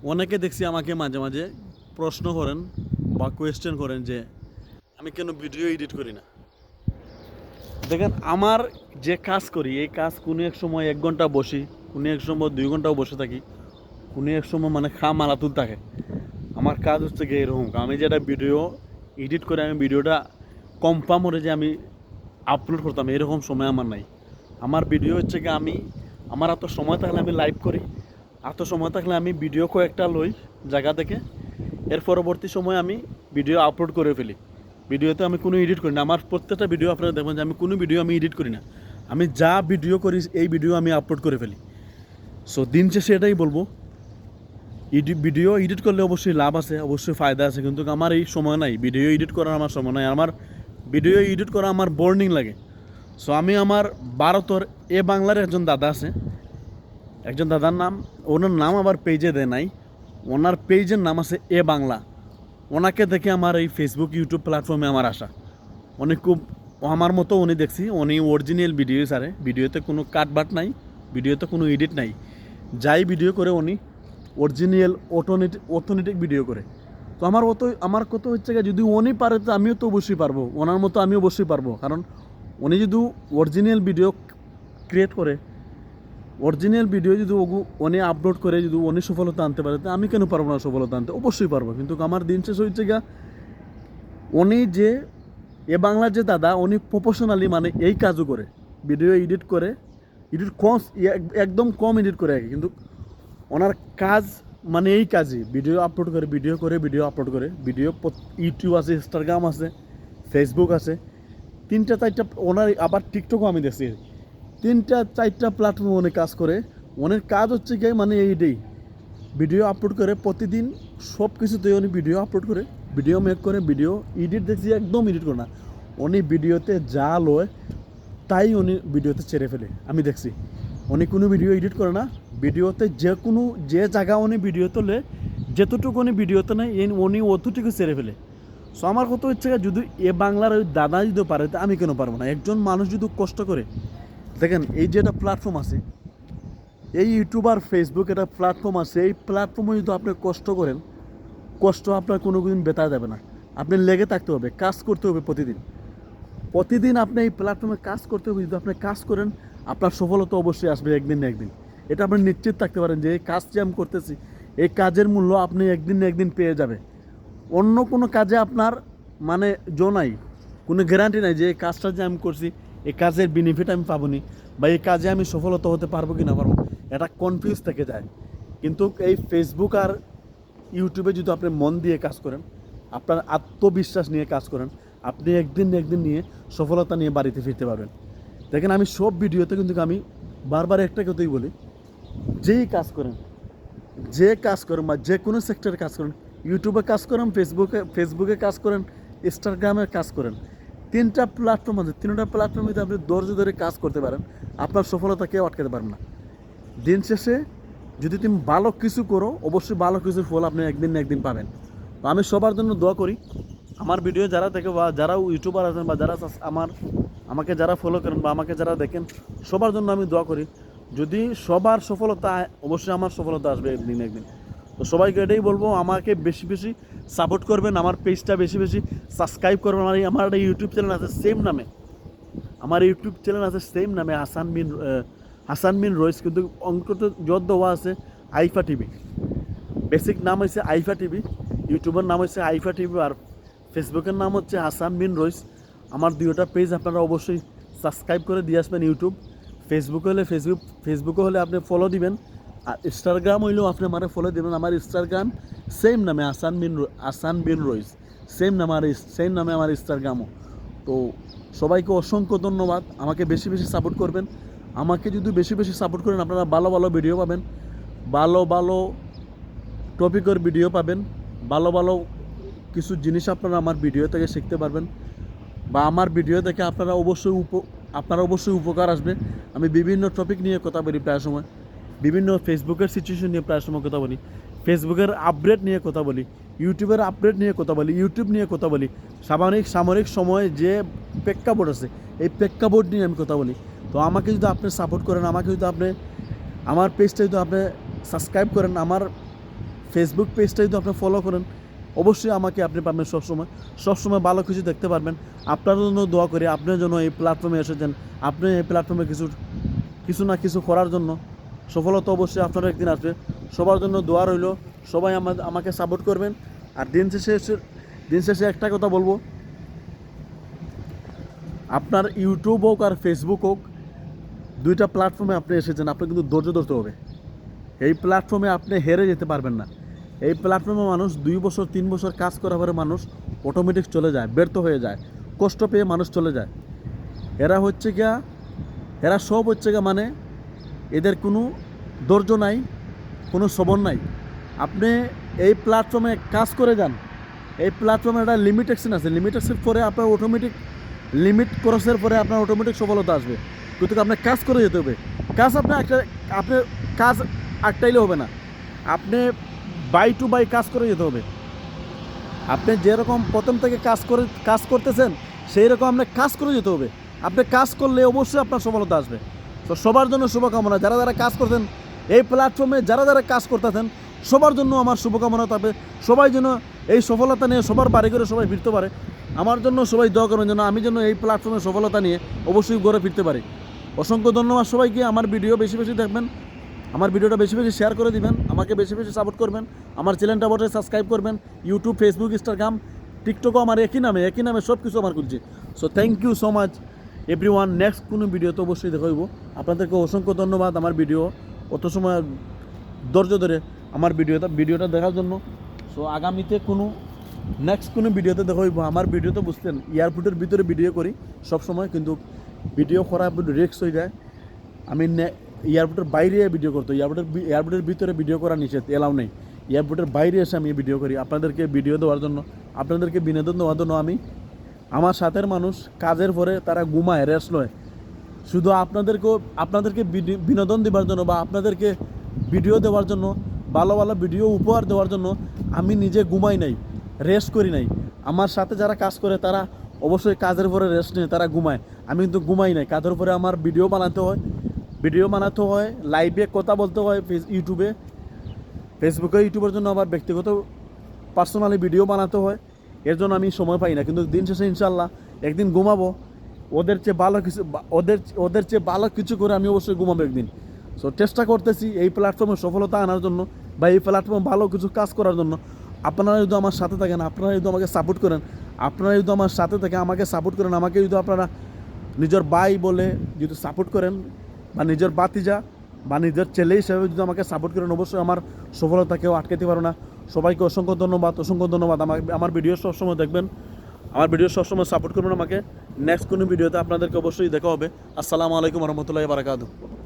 অনেকে দেখছি আমাকে মাঝে মাঝে প্রশ্ন করেন বা কোয়েশ্চেন করেন যে আমি কেন ভিডিও এডিট করি না। দেখেন, আমার যে কাজ করি এই কাজ কোনো এক সময় 1 ঘন্টা বসি, কোনো এক সময় 2 ঘন্টাও বসে থাকি, কোনো এক সময় মানে মালাতুল থাকে। আমার কাজ হচ্ছে গিয়ে এরকম, আমি যেটা ভিডিও এডিট করে আমি ভিডিওটা কনফার্ম করে যে আমি আপলোড করতাম এরকম সময় আমার নাই। আমার ভিডিও হচ্ছে কি আমি আমার এত সময় থাকলে আমি লাইভ করি, এত সময় থাকলে আমি ভিডিও কয়েকটা লই জায়গা থেকে, এর পরবর্তী সময় আমি ভিডিও আপলোড করে ফেলি। ভিডিওতে আমি কোনো এডিট করি না। আমার প্রত্যেকটা ভিডিও আপনারা দেখবেন যে আমি কোনো ভিডিও আমি এডিট করি না। আমি যা ভিডিও করি এই ভিডিও আমি আপলোড করে ফেলি। সো দিন শেষে এটাই বলবো, ভিডিও এডিট করলে অবশ্যই লাভ আছে, অবশ্যই ফায়দা আছে, কিন্তু আমার এই সময় নাই, ভিডিও এডিট করার আমার সময় নাই। আমার ভিডিও এডিট করা আমার বোরিং লাগে। সো আমি আমার ভারতের এ বাংলার একজন দাদা আছে, একজন দাদার নাম, ওনার নাম আবার পেজে দেয় নাই, ওনার পেজের নাম আছে এ বাংলা। ওনাকে দেখে আমার এই ফেসবুক ইউটিউব প্ল্যাটফর্মে আমার আসা। উনি খুব আমার মতো, উনি দেখছি উনি অরিজিনাল ভিডিও সারে, ভিডিওতে কোনো কাটবাট নাই, ভিডিওতে কোনো এডিট নাই, যাই ভিডিও করে উনি অরিজিনাল অথেন্টিক ভিডিও করে। তো আমার কত হচ্ছে গিয়ে, যদি উনি পারে তো আমিও তো অবশ্যই পারবো, ওনার মতো আমি অবশ্যই পারবো। কারণ উনি যদি অরিজিনাল ভিডিও ক্রিয়েট করে, অরিজিনাল ভিডিও যদি উনি আপলোড করে, যদি উনি সফলতা আনতে পারে, তো আমি কেন পারবো না সফলতা আনতে? অবশ্যই পারবো। কিন্তু আমার দিন শেষ হচ্ছে গিয়া, উনি যে এ বাংলার যে দাদা, উনি প্রফেশনালি মানে এই কাজও করে, ভিডিও এডিট করে, এডিট কম, একদম কম এডিট করে আর কি, কিন্তু ওনার কাজ মানে এই কাজই, ভিডিও আপলোড করে, ভিডিও আপলোড করে, ভিডিও ইউটিউব আছে, ইনস্টাগ্রাম আছে, ফেসবুক আছে, 3-4টা, ওনার আবার টিকটকও আমি দেখছি, 3-4টা প্ল্যাটফর্মে অনেক কাজ করে। অনেক কাজ হচ্ছে কি মানে এইটাই, ভিডিও আপলোড করে প্রতিদিন, সব কিছুতেই উনি ভিডিও আপলোড করে, ভিডিও মেক করে, ভিডিও এডিট দেখছি একদম এডিট করে না, উনি ভিডিওতে যা লয় তাই উনি ভিডিওতে ছেড়ে ফেলে। আমি দেখছি উনি কোনো ভিডিও এডিট করে না, ভিডিওতে যে জায়গা উনি ভিডিও তোলে, যেতটুকু উনি ভিডিওতে নেয় উনি অতটুকু ছেড়ে ফেলে। সো আমার কত হচ্ছে যদি এ বাংলার ওই দাদা যদি পারে, তো আমি কেন পারবো না? একজন মানুষ যদি কষ্ট করে, দেখেন এই যে একটা প্ল্যাটফর্ম আছে, এই ইউটিউব আর ফেসবুক একটা প্ল্যাটফর্ম আছে, এই প্ল্যাটফর্মে যদি আপনি কষ্ট করেন, কষ্ট আপনার কোনো দিন বেতা যাবে না। আপনি লেগে থাকতে হবে, কাজ করতে হবে প্রতিদিন, প্রতিদিন আপনি এই প্ল্যাটফর্মে কাজ করতে হবে। যদি আপনি কাজ করেন, আপনার সফলতা অবশ্যই আসবে একদিন না একদিন। এটা আপনি নিশ্চিত থাকতে পারেন যে এই কাজ যে আমি করতেছি, এই কাজের মূল্য আপনি একদিন না একদিন পেয়ে যাবে। অন্য কোনো কাজে আপনার মানে নাই, কোনো গ্যারান্টি নাই যে এই কাজটা যে আমি করছি, এই কাজের বেনিফিট আমি পাবো নি, বা এই কাজে আমি সফলতা হতে পারবো কি না পারবো, এটা কনফিউজ থেকে যায়। কিন্তু এই ফেসবুক আর ইউটিউবে যদি আপনি মন দিয়ে কাজ করেন, আপনার আত্মবিশ্বাস নিয়ে কাজ করেন, আপনি একদিন না একদিন নিয়ে সফলতা নিয়ে বাড়িতে ফিরতে পারবেন। দেখেন, আমি সব ভিডিওতে কিন্তু আমি বারবার একটা কথাই বলি, যেই কাজ করেন, বা যে কোনো সেক্টরে কাজ করেন, ইউটিউবে কাজ করেন, ফেসবুকে কাজ করেন, ইনস্টাগ্রামে কাজ করেন, 3টা প্ল্যাটফর্ম আছে, 3টা প্ল্যাটফর্মে যদি আপনি ধৈর্য ধরে কাজ করতে পারেন, আপনার সফলতা কেউ আটকাতে পারবে না। দিন শেষে যদি তুমি ভালো কিছু করো, অবশ্যই ভালো কিছুর ফল আপনি একদিন না একদিন পাবেন। তো আমি সবার জন্য দোয়া করি, আমার ভিডিও যারা দেখে বা যারা ইউটিউবার আছেন বা যারা আমাকে যারা ফলো করেন বা আমাকে যারা দেখেন, সবার জন্য আমি দোয়া করি, যদি সবার সফলতা অবশ্যই আমার সফলতা আসবে একদিন একদিন। তো সবাইকে এটাই বলবো, আমাকে বেশি বেশি সাপোর্ট করবেন, আমার পেজটা বেশি বেশি সাবস্ক্রাইব করবেন। আমার একটা ইউটিউব চ্যানেল আছে সেম নামে, হাসান বিন রয়েস, কিন্তু অঙ্কটা যত দেওয়া আছে আইফা টিভি, বেসিক নাম হচ্ছে আইফা টিভি, ইউটিউবের নাম হচ্ছে আইফা টিভি, আর ফেসবুকের নাম হচ্ছে হাসান বিন রইস। আমার 2টা পেজ আপনারা অবশ্যই সাবস্ক্রাইব করে দিয়ে আসবেন। ফেসবুকে হলে আপনি ফলো দিবেন, আর ইনস্টাগ্রাম হইলেও আপনি আমার ফলো দিবেন। আমার ইনস্টাগ্রাম সেম নামে হাসান বিন রইস, সেম নামে আমার ইনস্টাগ্রামও। তো সবাইকে অসংখ্য ধন্যবাদ, আমাকে বেশি বেশি সাপোর্ট করবেন। আমাকে যদি বেশি বেশি সাপোর্ট করেন, আপনারা ভালো ভালো ভিডিও পাবেন, ভালো ভালো টপিকের ভিডিও পাবেন, ভালো ভালো কিছু জিনিস আপনারা আমার ভিডিও থেকে শিখতে পারবেন, বা আমার ভিডিও দেখে আপনারা অবশ্যই উপকার আসবে। আমি বিভিন্ন টপিক নিয়ে কথা বলি প্রায় সময়, বিভিন্ন ফেসবুকের সিচুয়েশন নিয়ে প্রায় সময় কথা বলি, ফেসবুকের আপডেট নিয়ে কথা বলি, ইউটিউবের আপডেট নিয়ে কথা বলি, ইউটিউব নিয়ে কথা বলি, সামরিক সময়ে যে প্রেক্ষাপট আছে, এই প্রেক্ষাপট নিয়ে আমি কথা বলি। তো আমাকে যদি আপনি সাপোর্ট করেন, আমাকে যদি আপনি আমার পেজটা যদি আপনি সাবস্ক্রাইব করেন, আমার ফেসবুক পেজটা যদি আপনি ফলো করেন অবশ্যই আমাকে আপনি পাবেন সবসময় ভালো কিছু দেখতে পারবেন। আপনার জন্য দোয়া করি, আপনার জন্য এই প্ল্যাটফর্মে এসেছেন, আপনি এই প্ল্যাটফর্মে কিছু না কিছু করার জন্য সফলতা অবশ্যই আপনার একদিন আসবে। সবার জন্য দোয়া রইল, সবাই আমাকে সাপোর্ট করবেন। আর দিন শেষে একটা কথা বলবো, আপনার ইউটিউব হোক আর ফেসবুক হোক, দুইটা প্ল্যাটফর্মে আপনি এসেছেন, আপনার কিন্তু ধৈর্য ধরতে হবে। এই প্ল্যাটফর্মে আপনি হেরে যেতে পারবেন না। এই প্ল্যাটফর্মে মানুষ 2 বছর 3 বছর কাজ করার পরে মানুষ অটোমেটিক চলে যায়, ব্যর্থ হয়ে যায়, কষ্ট পেয়ে মানুষ চলে যায়। এরা সব হচ্ছে গিয়া মানে এদের কোনো ধৈর্য নাই, কোনো সবর নাই। আপনি এই প্ল্যাটফর্মে কাজ করে যান, এই প্ল্যাটফর্মে একটা লিমিটেশন আছে, লিমিটেশন পরে আপনার অটোমেটিক লিমিট ক্রসের পরে আপনার অটোমেটিক সফলতা আসবে। কিন্তু আপনার কাজ করে যেতে হবে। আপনার কাজ আটটাইলে হবে না, আপনি বাই টু বাই কাজ করে যেতে হবে। আপনি যেরকম প্রথম থেকে কাজ করতেছেন সেই রকম আপনার কাজ করে যেতে হবে। আপনি কাজ করলে অবশ্যই আপনার সফলতা আসবে। তো সবার জন্য শুভকামনা, যারা কাজ করতেন এই প্ল্যাটফর্মে, যারা কাজ করতেছেন সবার জন্য আমার শুভকামনা থাকবে। সবাই যেন এই সফলতা নিয়ে সবার বাড়ি করে সবাই ফিরতে পারে। আমার জন্য সবাই দোয়া করবেন যেন আমি যেন এই প্ল্যাটফর্মে সফলতা নিয়ে অবশ্যই ঘরে ফিরতে পারি। অসংখ্য ধন্যবাদ সবাইকে। আমার ভিডিও বেশি বেশি দেখবেন, আমার ভিডিওটা বেশি বেশি শেয়ার করে দিবেন, আমাকে বেশি বেশি সাপোর্ট করবেন। আমার চ্যানেলটা অবশ্যই সাবস্ক্রাইব করবেন। ইউটিউব, ফেসবুক, ইনস্টাগ্রাম, টিকটকও আমার একই নামে সব কিছু আমার খুলছি। So thank you so much everyone. Next কোনো ভিডিওতে অবশ্যই দেখা হইব। আপনাদেরকে অসংখ্য ধন্যবাদ আমার ভিডিও অত সময় ধৈর্য ধরে আমার ভিডিওটা দেখার জন্য। সো আগামীতে নেক্সট কোনো ভিডিওতে দেখা হইব। আমার ভিডিও তো বুঝতেন এয়ারপোর্টের ভিতরে ভিডিও করি সব সময়, কিন্তু ভিডিও করা রিস্ক হয়ে যায়। আমি এয়ারপোর্টের বাইরে ভিডিও করতে, এয়ারপোর্টের ভিতরে ভিডিও করা নিষেধ, এলাও নেই। এয়ারপোর্টের বাইরে এসে আমি ভিডিও করি আপনাদেরকে ভিডিও দেওয়ার জন্য, আপনাদেরকে বিনোদন দেওয়ার জন্য। আমার সাথের মানুষ কাজের পরে তারা ঘুমায়, রেস্ট নয়, শুধু আপনাদেরকে বিনোদন দেওয়ার জন্য বা আপনাদেরকে ভিডিও দেওয়ার জন্য, ভালো ভালো ভিডিও উপহার দেওয়ার জন্য আমি নিজে ঘুমাই নাই, রেস্ট করি নাই। আমার সাথে যারা কাজ করে তারা অবশ্যই কাজের পরে রেস্ট নেয়, তারা ঘুমায়, আমি কিন্তু ঘুমাই নাই। কাজের পরে আমার ভিডিও বানাতে হয়, লাইভে কথা বলতে হয়, ইউটিউবের জন্য আবার ব্যক্তিগত পার্সোনালি ভিডিও বানাতে হয়। এর জন্য আমি সময় পাই না। কিন্তু দিন শেষে ইনশাল্লাহ একদিন ঘুমাবো, ওদের চেয়ে ভালো কিছু করে আমি অবশ্যই ঘুমাবো একদিন। সো চেষ্টা করতেছি এই প্ল্যাটফর্মে সফলতা আনার জন্য বা এই প্ল্যাটফর্মে ভালো কিছু কাজ করার জন্য। আপনারা যদি আমার সাথে থাকেন, আপনারা যদি আমাকে সাপোর্ট করেন, আমাকে যদি আপনারা নিজের ভাই বলে যদি সাপোর্ট করেন বা নিজের বাতিজা বা নিজের ছেলে হিসেবে যদি আমাকে সাপোর্ট করেন, অবশ্যই আমার সফলতা কেউ আটকাতে পারো না। সবাইকে অসংখ্য ধন্যবাদ। আমার ভিডিও সবসময় দেখবেন, আমার ভিডিও সবসময় সাপোর্ট করবেন আমাকে। নেক্সট কোনো ভিডিওতে আপনাদেরকে অবশ্যই দেখা হবে। আসসালামু আলাইকুম রহমতুল্লাহি ওয়া বারাকাতুহু।